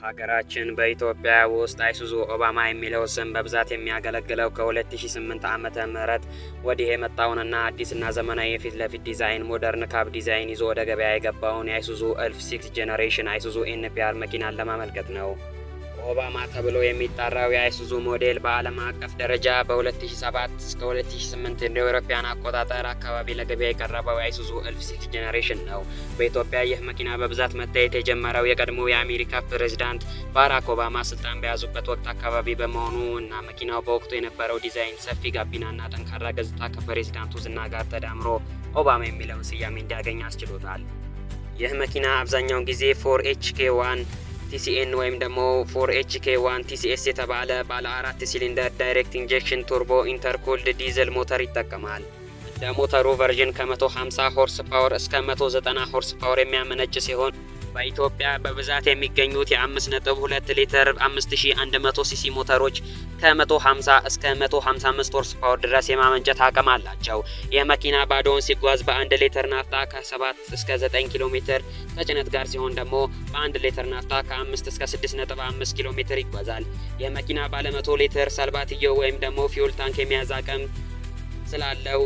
በሀገራችን በኢትዮጵያ ውስጥ አይሱዙ ኦባማ የሚለው ስም በብዛት የሚያገለግለው ከ2008 ዓመተ ምህረት ወዲህ የመጣውንና አዲስና ዘመናዊ የፊት ለፊት ዲዛይን ሞደርን ካብ ዲዛይን ይዞ ወደ ገበያ የገባውን የአይሱዙ እልፍ 6 ጄኔሬሽን አይሱዙ ኤንፒአር መኪናን ለማመልከት ነው። ኦባማ ተብሎ የሚጠራው የአይሱዙ ሞዴል በዓለም አቀፍ ደረጃ በ2007 እስከ 2008 እንደ አውሮፓውያን አቆጣጠር አካባቢ ለገበያ የቀረበው የአይሱዙ እልፍ 6 ጄኔሬሽን ነው። በኢትዮጵያ ይህ መኪና በብዛት መታየት የጀመረው የቀድሞ የአሜሪካ ፕሬዝዳንት ባራክ ኦባማ ስልጣን በያዙበት ወቅት አካባቢ በመሆኑ እና መኪናው በወቅቱ የነበረው ዲዛይን ሰፊ ጋቢናና ጠንካራ ገጽታ ከፕሬዝዳንቱ ዝና ጋር ተዳምሮ ኦባማ የሚለውን ስያሜ እንዲያገኝ አስችሎታል። ይህ መኪና አብዛኛውን ጊዜ 4HK1 TCN ወይም ደግሞ 4HK1 TCS የተባለ ባለ 4 ሲሊንደር ዳይሬክት ኢንጀክሽን ቱርቦ ኢንተርኩልድ ዲዝል ሞተር ይጠቀማል። እንደ ሞተሩ ቨርዥን ከ150 ሆርስ ፓወር እስከ 190 ሆርስ ፓወር የሚያመነጭ ሲሆን በኢትዮጵያ በብዛት የሚገኙት የ5.2 ሊትር 5100 ሲሲ ሞተሮች ከ150 እስከ 155 ሆርስ ፓወር ድረስ የማመንጨት አቅም አላቸው። የመኪና ባዶውን ሲጓዝ በ1 ሊትር ናፍጣ ከ7 እስከ 9 ኪሎ ሜትር ከጭነት ጋር ሲሆን ደግሞ በ1 ሊትር ናፍጣ ከ5 እስከ 6.5 ኪሎ ሜትር ይጓዛል። የመኪና ባለ 100 ሊትር ሰልባትዮ ወይም ደግሞ ፊውል ታንክ የሚያዝ አቅም ስላለው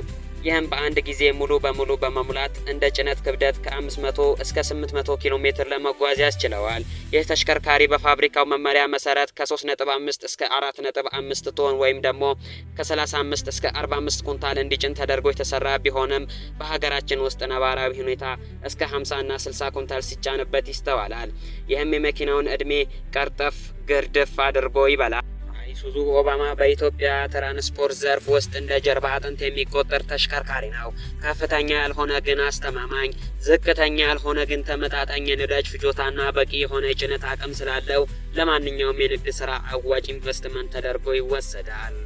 ይህም በአንድ ጊዜ ሙሉ በሙሉ በመሙላት እንደ ጭነት ክብደት ከ500 እስከ 800 ኪሎ ሜትር ለመጓዝ ያስችለዋል። ይህ ተሽከርካሪ በፋብሪካው መመሪያ መሰረት ከ3.5 እስከ 4.5 ቶን ወይም ደግሞ ከ35 እስከ 45 ኩንታል እንዲጭን ተደርጎ የተሰራ ቢሆንም በሀገራችን ውስጥ ነባራዊ ሁኔታ እስከ 50 እና 60 ኩንታል ሲጫንበት ይስተዋላል። ይህም የመኪናውን እድሜ ቀርጠፍ ግርድፍ አድርጎ ይበላል። አይሱዙ ኦባማ በኢትዮጵያ ትራንስፖርት ዘርፍ ውስጥ እንደ ጀርባ አጥንት የሚቆጠር ተሽከርካሪ ነው። ከፍተኛ ያልሆነ ግን አስተማማኝ፣ ዝቅተኛ ያልሆነ ግን ተመጣጣኝ የነዳጅ ፍጆታና በቂ የሆነ የጭነት አቅም ስላለው ለማንኛውም የንግድ ስራ አዋጭ ኢንቨስትመንት ተደርጎ ይወሰዳል።